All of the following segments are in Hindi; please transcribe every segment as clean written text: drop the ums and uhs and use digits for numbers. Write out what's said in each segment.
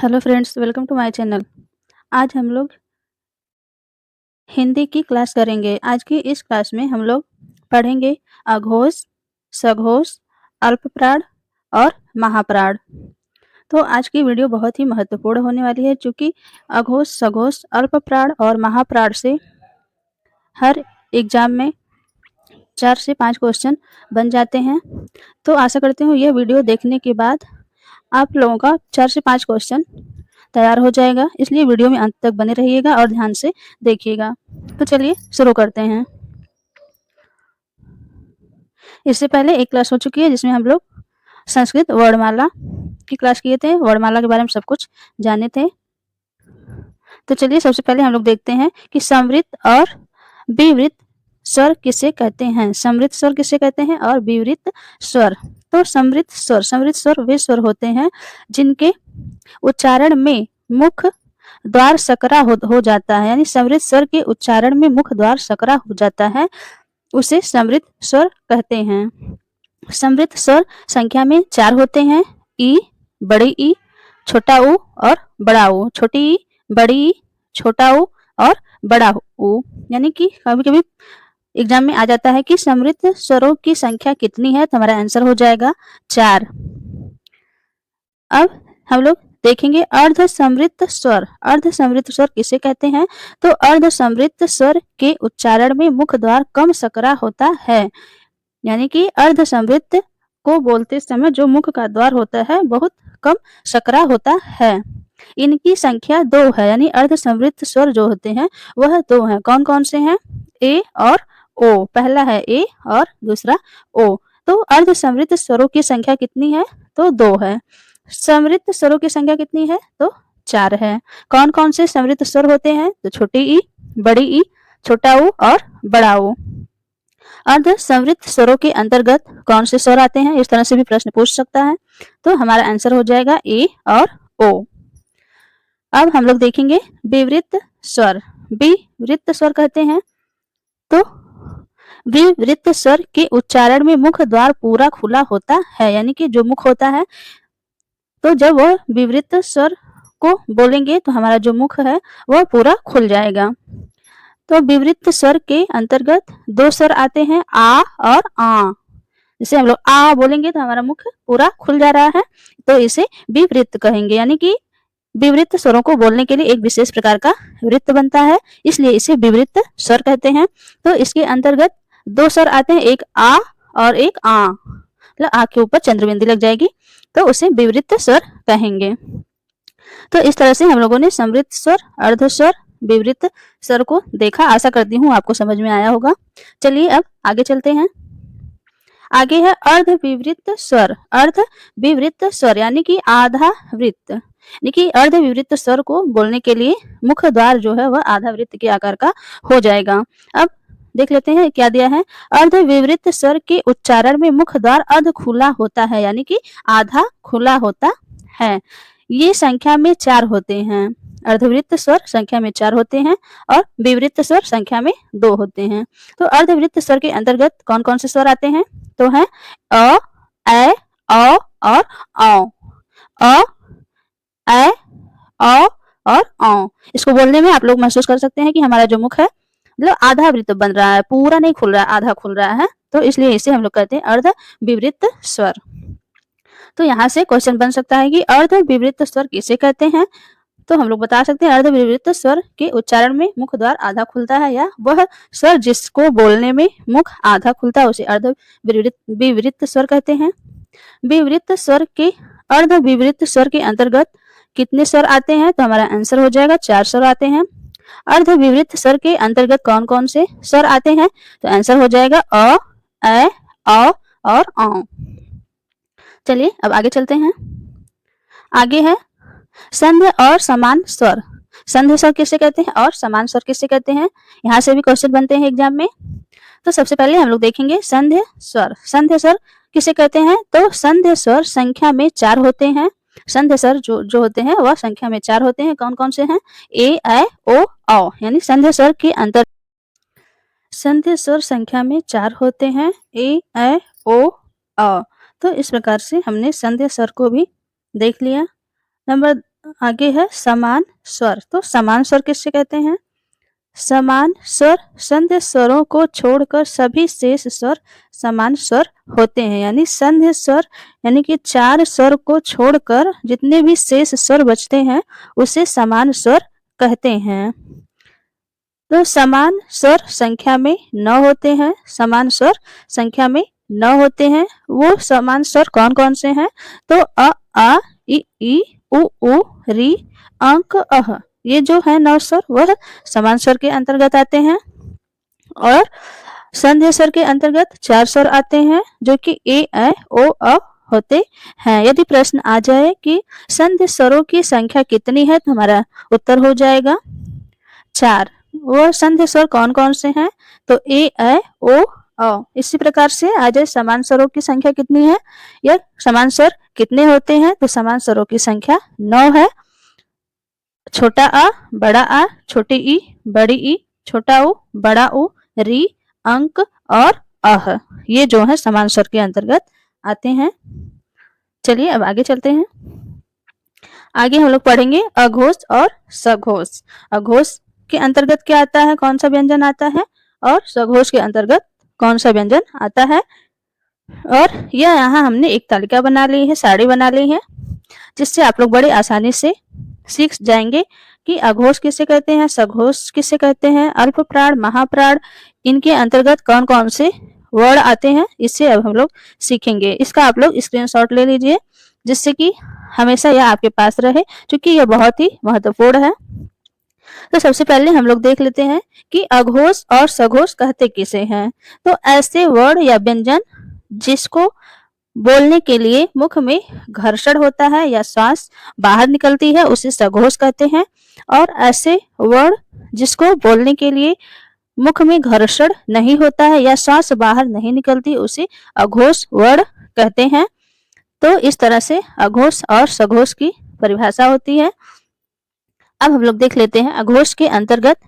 Hello friends, welcome to my channel. आज हम लोग हिंदी की क्लास करेंगे। आज की इस क्लास में हम लोग पढ़ेंगे अघोष, सघोष, अल्पप्राण और महाप्राण। तो आज की वीडियो बहुत ही महत्वपूर्ण होने वाली है, क्योंकि अघोष, सघोष, अल्पप्राण और महाप्राण से हर एग्जाम में 4 से 5 क्वेश्चन बन जाते हैं। तो आशा करती हूँ यह वीडियो देखने के बाद आप लोगों का 4 से 5 क्वेश्चन तैयार हो जाएगा, इसलिए वीडियो में अंत तक बने रहिएगा और ध्यान से देखिएगा। तो चलिए शुरू करते हैं। इससे पहले एक क्लास हो चुकी है जिसमें हम लोग संस्कृत वर्णमाला की क्लास किए थे, वर्णमाला के बारे में सब कुछ जाने थे। तो चलिए सबसे पहले हम लोग देखते हैं कि समृद्ध और विवृत स्वर किसे कहते हैं। समृद्ध स्वर किसे कहते हैं और विवृत स्वर। तो समृद्ध स्वर वे स्वर होते हैं जिनके उच्चारण में मुख द्वार सकरा हो जाता है, यानी समृद्ध स्वर के उच्चारण में मुख द्वार सकरा हो जाता है, उसे समृद्ध स्वर कहते हैं। समृद्ध स्वर संख्या में 4 होते हैं, ई, बड़ी ई, छोटा ऊ और बड़ा ऊ। छोटी ई, बड़ी ई, छोटा ऊ और बड़ा ऊ। यानी कि कभी कभी एग्जाम में आ जाता है कि समृद्ध स्वरों की संख्या कितनी है, तो हमारा आंसर हो जाएगा 4। अब हम लोग देखेंगे अर्ध समृद्ध स्वर। अर्ध समृद्ध स्वर किसे कहते हैं? तो अर्ध समृद्ध स्वर के उच्चारण में मुख द्वार कम सकरा होता है, यानी कि अर्ध समृद्ध को बोलते समय जो मुख का द्वार होता है बहुत कम सकरा होता है। इनकी संख्या 2 है, यानी अर्ध समृद्ध स्वर जो होते हैं वह 2 हैं। कौन कौन से हैं? ए और ओ। पहला है ए और दूसरा ओ। तो अर्ध समृद्ध स्वरों की संख्या कितनी है? तो 2 है। समृद्ध स्वरों की संख्या कितनी है? तो 4 है। कौन कौन से समृद्ध स्वर होते हैं? तो छोटी ई, बड़ी ई, छोटा ऊ और बड़ा ऊ। अर्ध समृद्ध स्वरों के अंतर्गत कौन से स्वर आते हैं? इस तरह से भी प्रश्न पूछ सकता है। तो हमारा आंसर हो जाएगा ए और ओ। अब हम लोग देखेंगे विवृत स्वर। विवृत स्वर कहते हैं तो विवृत स्वर के उच्चारण में मुख द्वार पूरा खुला होता है, यानी कि जो मुख होता है, तो जब वह विवृत स्वर को बोलेंगे तो हमारा जो मुख है वह पूरा खुल जाएगा। तो विवृत स्वर के अंतर्गत 2 स्वर आते हैं, आ और आ। जैसे हम लोग आ बोलेंगे तो हमारा मुख पूरा खुल जा रहा है, तो इसे विवृत कहेंगे। यानी कि विवृत स्वरों को बोलने के लिए एक विशेष प्रकार का वृत्त बनता है, इसलिए इसे विवृत स्वर कहते हैं। तो इसके अंतर्गत 2 स्वर आते हैं, एक आ और एक आ। मतलब आ के ऊपर चंद्रबिंदी लग जाएगी, तो उसे विवृत स्वर कहेंगे। तो इस तरह से हम लोगों ने समृद्ध स्वर, अर्ध स्वर, विवृत स्वर को देखा। आशा करती हूँ आपको समझ में आया होगा। चलिए अब आगे चलते हैं। आगे है अर्ध विवृत स्वर। अर्ध विवृत स्वर यानी कि आधा वृत्त। यानी कि अर्ध विवृत स्वर को बोलने के लिए मुख द्वार जो है वह आधा वृत्त के आकार का हो जाएगा। अब देख लेते हैं क्या दिया है। अर्ध विवृत स्वर के उच्चारण में मुख द्वार अर्ध खुला होता है, यानी कि आधा खुला होता है। ये संख्या में 4 होते हैं। अर्धवृत्त स्वर संख्या में 4 होते हैं और विवृत स्वर संख्या में 2 होते हैं। तो अर्धवृत्त स्वर के अंतर्गत कौन कौन से स्वर आते हैं? तो है अ, ए, औ और औ। अ, ए, औ और औ। इसको बोलने में आप लोग महसूस कर सकते हैं कि हमारा जो मुख है मतलब आधा वृत्त बन रहा है, पूरा नहीं खुल रहा है, आधा खुल रहा है। तो इसलिए इसे हम लोग कहते हैं अर्ध विवृत्त स्वर। तो यहाँ से क्वेश्चन बन सकता है कि अर्ध विवृत्त स्वर किसे कहते हैं? तो हम लोग बता सकते हैं अर्ध विवृत्त स्वर के उच्चारण में मुख द्वार आधा खुलता है, या वह स्वर जिसको बोलने में मुख आधा खुलता है उसे अर्ध विवृत्त स्वर कहते हैं। विवृत्त स्वर के अर्ध विवृत्त स्वर के अंतर्गत कितने स्वर आते हैं? तो हमारा आंसर हो जाएगा 4 स्वर आते हैं। अर्ध विवृत्त स्वर के अंतर्गत कौन कौन से स्वर आते हैं? तो आंसर हो जाएगा अ, ए, औ और औ। चलिए अब आगे चलते हैं। आगे है संध्य और समान स्वर। संध्य स्वर किसे कहते हैं और समान स्वर किसे कहते हैं? यहाँ से भी क्वेश्चन बनते हैं एग्जाम में। तो सबसे पहले हम लोग देखेंगे संध्य स्वर। संध्य स्वर किसे कहते हैं? तो संध्य स्वर संख्या में 4 होते हैं। संध्य स्वर जो होते हैं वह संख्या में 4 होते हैं। कौन कौन से हैं? ए, ऐ, ओ, औ। यानी संध्य स्वर के अंतर संध्य स्वर संख्या में 4 होते हैं, ए, ऐ, ओ, औ। तो इस प्रकार से हमने संध्य स्वर को भी देख लिया। नंबर आगे है समान स्वर। तो समान स्वर किससे कहते हैं? समान स्वर संध्य स्वरों को छोड़कर सभी शेष स्वर समान स्वर होते हैं। यानी संध्य स्वर यानी कि 4 स्वर को छोड़कर जितने भी शेष स्वर बचते हैं उसे समान स्वर कहते हैं। तो समान स्वर संख्या में 9 होते हैं। समान स्वर संख्या में 9 होते हैं। वो समान स्वर कौन कौन से हैं? तो अ, आ, ई, उ, री, अंक, अह। ये जो है 9 स्वर वह समान स्वर के अंतर्गत आते हैं। और संध्या स्वर के अंतर्गत 4 स्वर आते हैं जो कि ए, ऐ, ओ, अ होते हैं। यदि प्रश्न आ जाए कि संध्या स्वरों की संख्या कितनी है तो हमारा उत्तर हो जाएगा 4। वो संध्या स्वर कौन कौन से हैं? तो ए, ऐ, ओ, अ। इसी प्रकार से आ जाए समान स्वरों की संख्या कितनी है या समान स्वर कितने होते हैं? तो समान स्वरों की संख्या 9 है। छोटा आ, बड़ा आ, छोटी ई, बड़ी ई, छोटा उ, बड़ा उ, री, अंक और अह। ये जो है समान स्वर के अंतर्गत आते हैं। चलिए अब आगे चलते हैं। आगे हम लोग पढ़ेंगे अघोष और सघोष। अघोष के अंतर्गत क्या आता है? कौन सा व्यंजन आता है? और सघोष के अंतर्गत कौन सा व्यंजन आता है? और यह यहाँ हमने एक तालिका बना ली है, सारणी बना ली है, जिससे आप लोग बड़े आसानी से सीख जाएंगे कि अघोष किसे कहते हैं, सघोष किसे कहते हैं, अल्प प्राण, महाप्राण, इनके अंतर्गत कौन कौन से वर्ड आते हैं, इससे अब हम लोग सीखेंगे। इसका आप लोग स्क्रीनशॉट ले लीजिए जिससे कि हमेशा यह आपके पास रहे, क्योंकि यह बहुत ही महत्वपूर्ण है। तो सबसे पहले हम लोग देख लेते हैं कि अघोष और सघोष कहते किसे हैं। तो ऐसे वर्ड या व्यंजन जिसको बोलने के लिए मुख में घर्षण होता है या श्वास बाहर निकलती है उसे सघोष कहते हैं। और ऐसे वर्ड जिसको बोलने के लिए मुख में घर्षण नहीं होता है या श्वास बाहर नहीं निकलती उसे अघोष वर्ड कहते हैं। तो इस तरह से अघोष और सघोष की परिभाषा होती है। अब हम लोग देख लेते हैं अघोष के अंतर्गत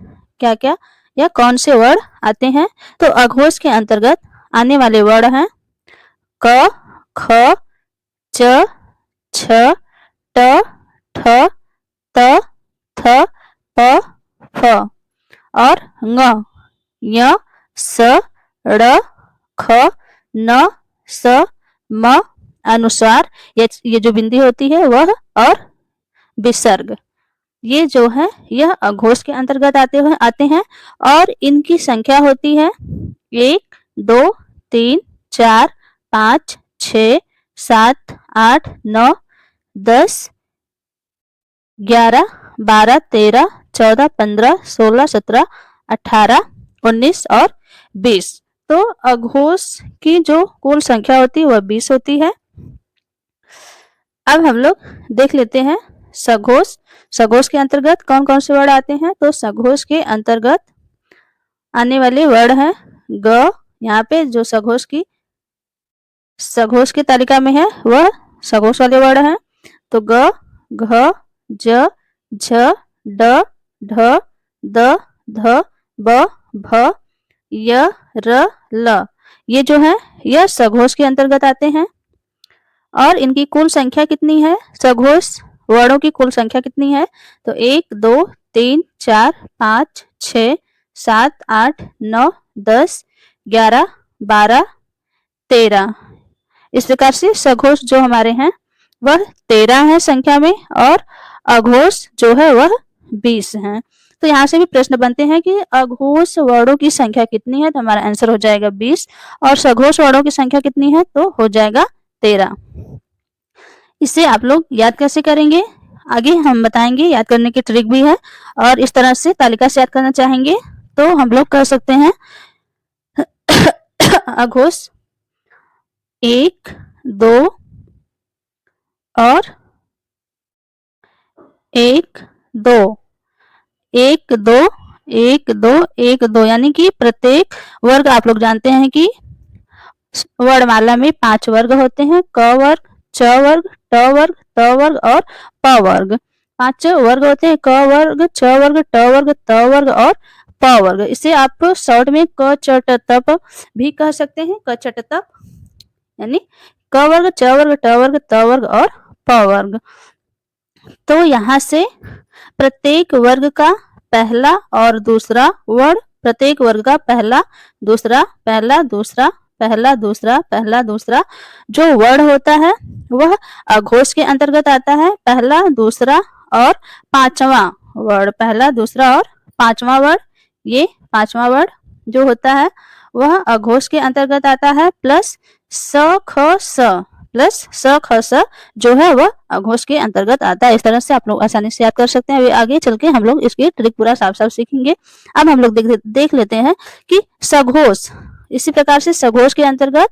क्या क्या या कौन से वर्ड आते हैं। तो अघोष के अंतर्गत आने वाले वर्ड हैं क, ख, च, छ, ट, ठ, त, थ, प, फ और ङ, य, स, ड़, ख, न, स, म अनुस्वार, ये जो बिंदी होती है वह, और विसर्ग, ये जो है यह अघोष के अंतर्गत आते हैं। और इनकी संख्या होती है 1, 2, 3, 4, 5, 6, 7, 8, 9, 10, 11, 12, 13, 14, 15, 16, 17, 18, 19 और 20। तो अघोष की जो कुल संख्या होती है वह 20 होती है। अब हम लोग देख लेते हैं सघोष। सघोष के अंतर्गत कौन कौन से वर्ड आते हैं। तो सघोष के अंतर्गत आने वाले वर्ड हैं ग, यहाँ पे जो सघोष की तालिका में है वह सघोष वाले वर्ड हैं। तो ग, घ, ज, झ, ड, ढ, द, ध, ब, भ, य, र, ल, ये जो है यह सघोष के अंतर्गत आते हैं। और इनकी कुल संख्या कितनी है? सघोष वर्णों की कुल संख्या कितनी है? तो 1, 2, 3, 4, 5, 6, 7, 8, 9, 10, 11, 12, 13। इस प्रकार से सघोष जो हमारे हैं वह 13 है संख्या में और अघोष जो है वह 20 है। तो यहाँ से भी प्रश्न बनते हैं कि अघोष वर्णों की संख्या कितनी है, तो हमारा आंसर हो जाएगा 20। और सघोष वर्णों की संख्या कितनी है, तो हो जाएगा 13। इसे आप लोग याद कैसे करेंगे आगे हम बताएंगे, याद करने की ट्रिक भी है। और इस तरह से तालिका से याद करना चाहेंगे तो हम लोग कर सकते हैं अघोष 1, 2 और 1, 2, 1, 2, 1, 2, 1, 2, यानी कि प्रत्येक वर्ग आप लोग जानते हैं कि वर्णमाला में 5 वर्ग होते हैं, क वर्ग, च वर्ग, ट वर्ग, त वर्ग और प वर्ग। 5 वर्ग होते हैं, क वर्ग, छ वर्ग, ट वर्ग, त वर्ग और प वर्ग। इसे आप शॉर्ट में क चट तप भी कह सकते हैं, क चट तप, यानी क वर्ग, च वर्ग, ट वर्ग, त वर्ग और प वर्ग। तो यहाँ से प्रत्येक वर्ग का पहला और दूसरा वर्ण, प्रत्येक वर्ग का पहला दूसरा पहला दूसरा पहला दूसरा पहला दूसरा जो वर्ण होता है वह अघोष के अंतर्गत आता है। पहला दूसरा और पांचवा वर्ण, पहला दूसरा और पांचवा वर्ण, ये पांचवा वर्ण जो होता है वह अघोष के अंतर्गत आता है। प्लस स ख स, प्लस स ख स जो है वह अघोष के अंतर्गत आता है। इस तरह से आप लोग आसानी से याद कर सकते हैं। आगे चल के हम लोग इसकी ट्रिक पूरा साफ साफ सीखेंगे। अब हम लोग देख लेते हैं कि सघोष, इसी प्रकार से सघोष के अंतर्गत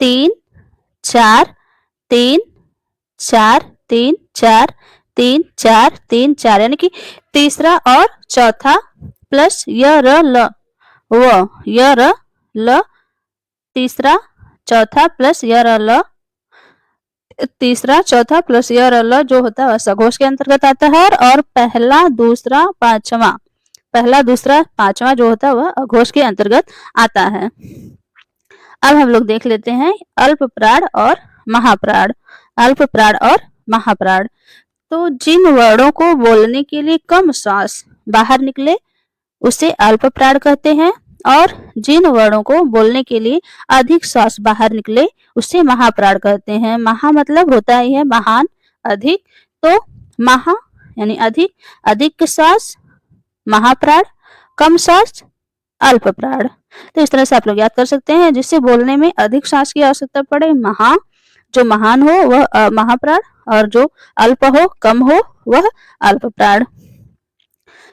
3 4 3 4 3 4 3 4 3 4 यानी कि तीसरा और चौथा प्लस य र ल व, य र ल, तीसरा चौथा प्लस य र ल, तीसरा चौथा प्लस य र ल जो होता है सघोष के अंतर्गत आता है। और पहला दूसरा पांचवा, पहला दूसरा पांचवा जो होता है वह अघोष के अंतर्गत आता है। अब हम लोग देख लेते हैं अल्पप्राण और महाप्राण। अल्पप्राण और महाप्राण, तो जिन वर्णों को बोलने के लिए कम श्वास बाहर निकले उसे अल्पप्राण कहते हैं, और जिन वर्णों को बोलने के लिए अधिक श्वास बाहर निकले उसे महाप्राण कहते हैं। महा मतलब होता ही है महान, अधिक, तो महा यानी अधिक, अधिक श्वास महाप्राण, कम श्वास अल्पप्राण। तो इस तरह से आप लोग याद कर सकते हैं। जिससे बोलने में अधिक श्वास की आवश्यकता पड़े, महा, जो महान हो वह महाप्राण, और जो अल्प हो कम हो वह अल्पप्राण।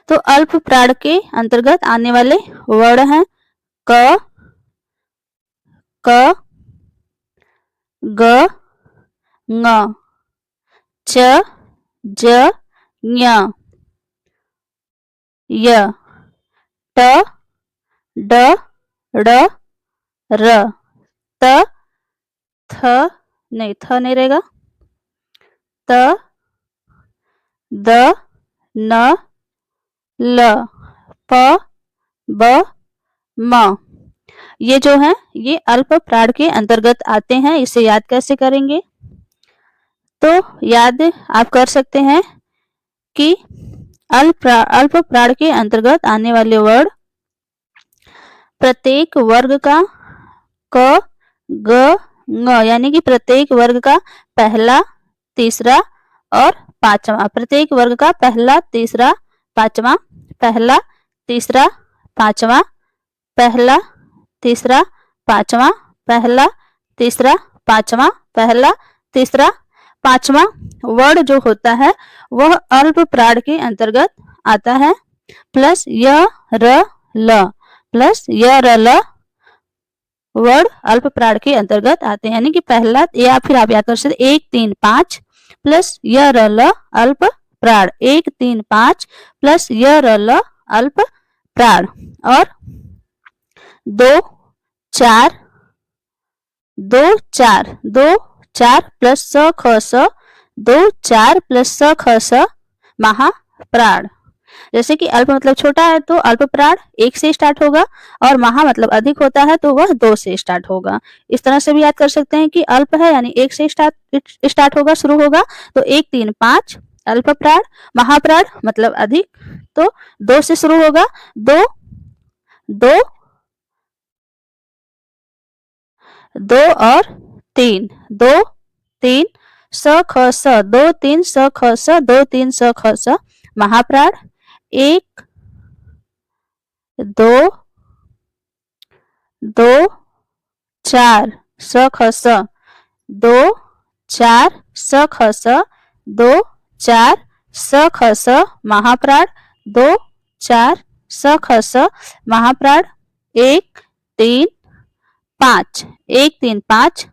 तो अल्पप्राण के अंतर्गत आने वाले वर्ण हैं क, ग, ङ, च, ज, ञ, य, ट, ड, ड़, र, त, थ नहीं रहेगा, त, द, न, ल, प, ब, म, ये जो है ये अल्पप्राण के अंतर्गत आते हैं। इसे याद कैसे करेंगे? तो याद आप कर सकते हैं कि अल्पप्राण के अंतर्गत आने वाले वर्ण प्रत्येक वर्ग का क, ग, ङ यानी कि प्रत्येक वर्ग का पहला तीसरा और पांचवा, प्रत्येक वर्ग का पहला तीसरा पांचवा, पहला तीसरा पांचवा, पहला तीसरा पांचवा, पहला तीसरा पांचवा, पहला तीसरा पांचवा वर्ण जो होता है वह अल्पप्राण के अंतर्गत आता है। प्लस य र ल, प्लस य र ल वर्ण अल्पप्राण के अंतर्गत आते हैं। यानी कि पहला, या फिर आप याद कर सकते 1 3 5 प्लस य र ल अल्प प्राण, 1 3 5 प्लस य र ल अल्प प्राण, और 2 4 2 4 2 4 प्लस स ख स, 2 4 प्लस स ख स महाप्राण। जैसे कि अल्प मतलब छोटा है तो अल्पप्राण 1 से स्टार्ट होगा, और महा मतलब अधिक होता है तो वह 2 से स्टार्ट होगा। इस तरह से भी याद कर सकते हैं कि अल्प है यानी 1 से स्टार्ट होगा, शुरू होगा, तो 1 3 5 अल्पप्राण, महाप्राण मतलब अधिक तो 2 से शुरू होगा, 2 2 2 और 3, 2 3 स ख स, 2 3 स ख स, 2 3 स ख स महाप्राण, 1 2 2 4 स ख स, 2 4 स ख स, 2 4 स ख स महाप्राण, 2 4 स ख स महाप्राण, 1 3 5 1 3 5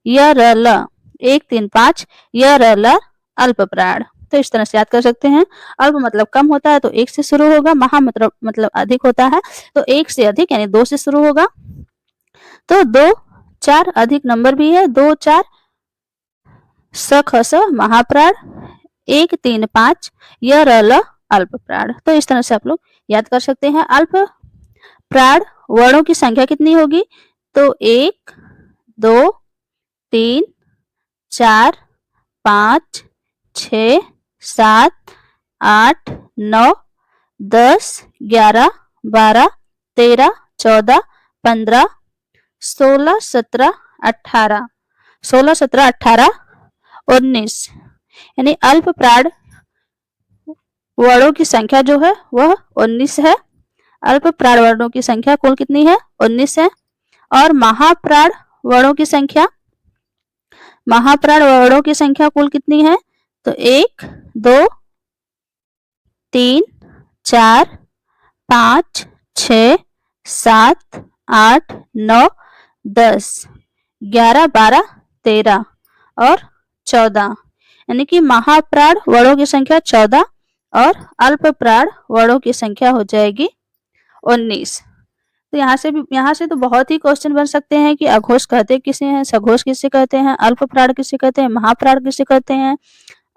य र ल, 1 3 5 य र ल अल्पप्राण। तो इस तरह से याद कर सकते हैं। अल्प मतलब कम होता है तो 1 से शुरू होगा, महा मतलब अधिक होता है तो 1 से अधिक यानी 2 से शुरू होगा, तो 2 4 अधिक नंबर भी है, 2 4 स ख स महाप्राण, 1 3 5 य र ल अल्पप्राण। तो इस तरह से आप लोग याद कर सकते हैं। अल्प प्राण वर्णों की संख्या कितनी होगी? तो 1 2 3 4 5, 6, 7, 8, 9, 10, 11, 12, 13, 14, 15, 16, 17, 18, 16, 17, 18, 19 यानी अल्पप्राण वर्णों की संख्या जो है वह 19 है। अल्पप्राण वर्णों की संख्या कुल कितनी है? 19 है। और महाप्राण वर्णों की संख्या, महाप्राण वर्णों की संख्या कुल कितनी है? तो 1, 2, 3, 4, 5, 6, 7, 8, 9, 10, 11, 12, 13 और 14 यानी कि महाप्राण वर्णों की संख्या 14 और अल्पप्राण वर्णों की संख्या हो जाएगी 19। तो यहाँ से तो बहुत ही क्वेश्चन बन सकते हैं कि अघोष कहते किसे हैं, सघोष किसे कहते हैं, अल्पप्राण किसे कहते हैं, महाप्राण किसे कहते हैं।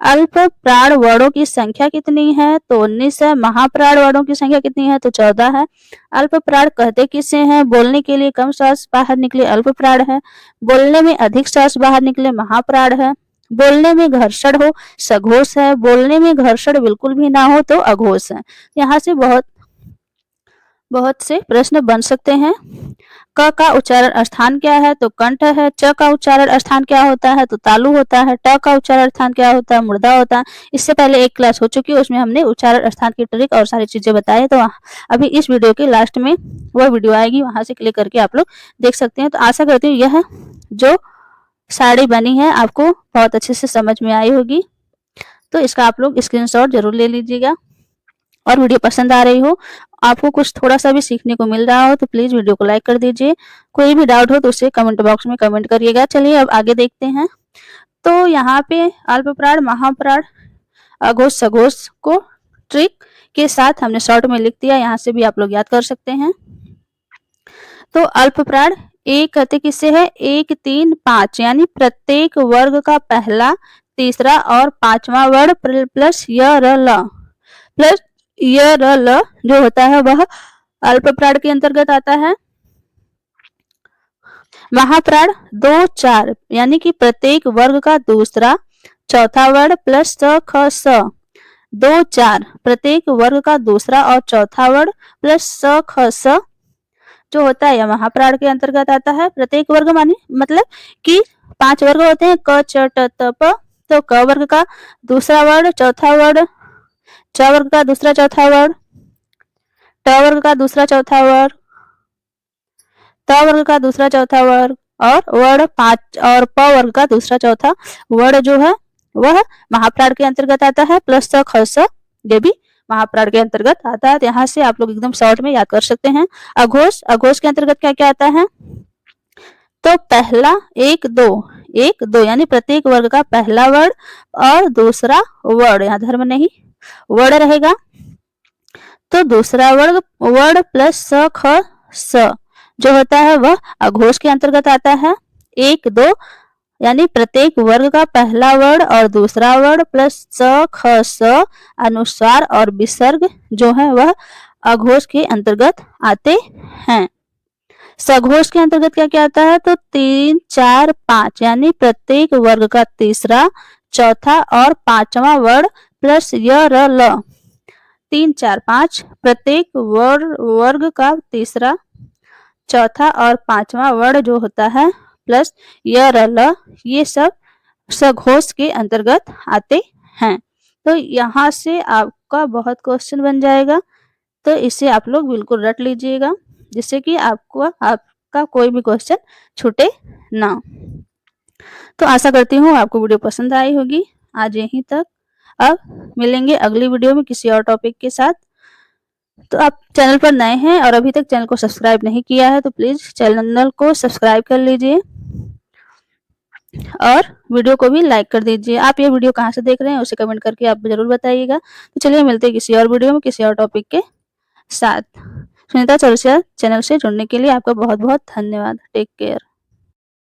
अल्पप्राण वर्णों की संख्या कितनी है? तो 19 है। महाप्राण वर्णों की संख्या कितनी है? तो 14 है। अल्पप्राण कहते किसे हैं? बोलने के लिए कम श्वास बाहर निकले अल्पप्राण है, बोलने में अधिक श्वास बाहर निकले महाप्राण है, बोलने में घर्षण हो सघोष है, बोलने में घर्षण बिल्कुल भी ना हो तो अघोष है। यहाँ से बहुत से प्रश्न बन सकते हैं। क का उच्चारण स्थान क्या है? तो कंठ है। च का उच्चारण स्थान क्या होता है? तो तालु होता है। ट का उच्चारण स्थान क्या होता है? मुर्दा होता है। इससे पहले एक क्लास हो चुकी है, उसमें हमने उच्चारण स्थान की ट्रिक और सारी चीजें बताई। तो अभी इस वीडियो के लास्ट में वह वीडियो आएगी, वहां से क्लिक करके आप लोग देख सकते हैं। तो आशा करती हूँ यह जो साड़ी बनी है आपको बहुत अच्छे से समझ में आई होगी। तो इसका आप लोग स्क्रीनशॉट जरूर ले लीजिएगा। और वीडियो पसंद आ रही हो, आपको कुछ थोड़ा सा भी सीखने को मिल रहा हो तो प्लीज वीडियो को लाइक कर दीजिए। कोई भी डाउट हो तो उसे कमेंट बॉक्स में कमेंट करिएगा। चलिए अब आगे देखते हैं। तो यहाँ पे अल्पप्राण, महाप्राण, अघोष, सघोष को ट्रिक के साथ हमने शॉर्ट में लिख दिया, यहाँ से भी आप लोग याद कर सकते हैं। तो अल्पप्राण एक कहते किससे है? 1, 3, 5 यानी प्रत्येक वर्ग का पहला, तीसरा और पांचवा वर्ण प्लस य र ल प्लस य र ल जो होता है वह अल्पप्राण के अंतर्गत आता है। महाप्राण 2, 4 यानी कि प्रत्येक वर्ग का दूसरा, चौथा वर्ण प्लस स ख स 2, 4 प्रत्येक वर्ग का दूसरा और चौथा वर्ण प्लस स ख स जो होता है यह महाप्राण के अंतर्गत आता है। प्रत्येक वर्ग माने मतलब कि 5 वर्ग होते हैं, क च ट त प। तो क वर्ग का दूसरा वर्ण, चौथा वर्ण, च वर्ग का दूसरा चौथा वर्ण, ट वर्ग का दूसरा चौथा वर्ण, त वर्ग का दूसरा चौथा वर्ण और वर्ण 5 और प वर्ग का दूसरा चौथा वर्ण जो है वह महाप्राण के अंतर्गत आता है। प्लस स ख स ये भी महाप्राण के अंतर्गत आता है। यहाँ से आप लोग एकदम शॉर्ट में याद कर सकते हैं। अघोष, अघोष के अंतर्गत क्या क्या आता है? तो पहला 1, 2 यानी प्रत्येक वर्ग का पहला वर्ण और दूसरा वर्ण, यहाँ धर्म नहीं वर्ण रहेगा। तो दूसरा वर्ण प्लस स ख स जो होता है वह अघोष के अंतर्गत आता है। 1, 2 यानी प्रत्येक वर्ग का पहला वर्ण और दूसरा वर्ण प्लस स ख स अनुस्वार और विसर्ग जो है वह अघोष के अंतर्गत आते हैं। सघोष के अंतर्गत क्या क्या आता है? तो 3, 4, 5 यानी प्रत्येक वर्ग का तीसरा, चौथा और पांचवा वर्ण प्लस य र ल 3, 4, 5 प्रत्येक वर्ग का तीसरा, चौथा और पांचवा वर्ण जो होता है प्लस य र ल ये सब सघोष के अंतर्गत आते हैं। तो यहाँ से आपका बहुत क्वेश्चन बन जाएगा, तो इसे आप लोग बिल्कुल रट लीजिएगा जिससे कि आपका कोई भी क्वेश्चन छूटे ना। तो आशा करती हूँ आपको वीडियो पसंद आई होगी। आज यहीं तक, अब मिलेंगे अगली वीडियो में किसी और टॉपिक के साथ। तो आप चैनल पर नए हैं और अभी तक चैनल को सब्सक्राइब नहीं किया है तो प्लीज चैनल को सब्सक्राइब कर लीजिए और वीडियो को भी लाइक कर दीजिए। आप ये वीडियो कहाँ से देख रहे हैं उसे कमेंट करके आप जरूर बताइएगा। तो चलिए मिलते हैं किसी और वीडियो में किसी और टॉपिक के साथ। सुनीता चौरसिया चैनल से जुड़ने के लिए आपका बहुत बहुत धन्यवाद। Take care.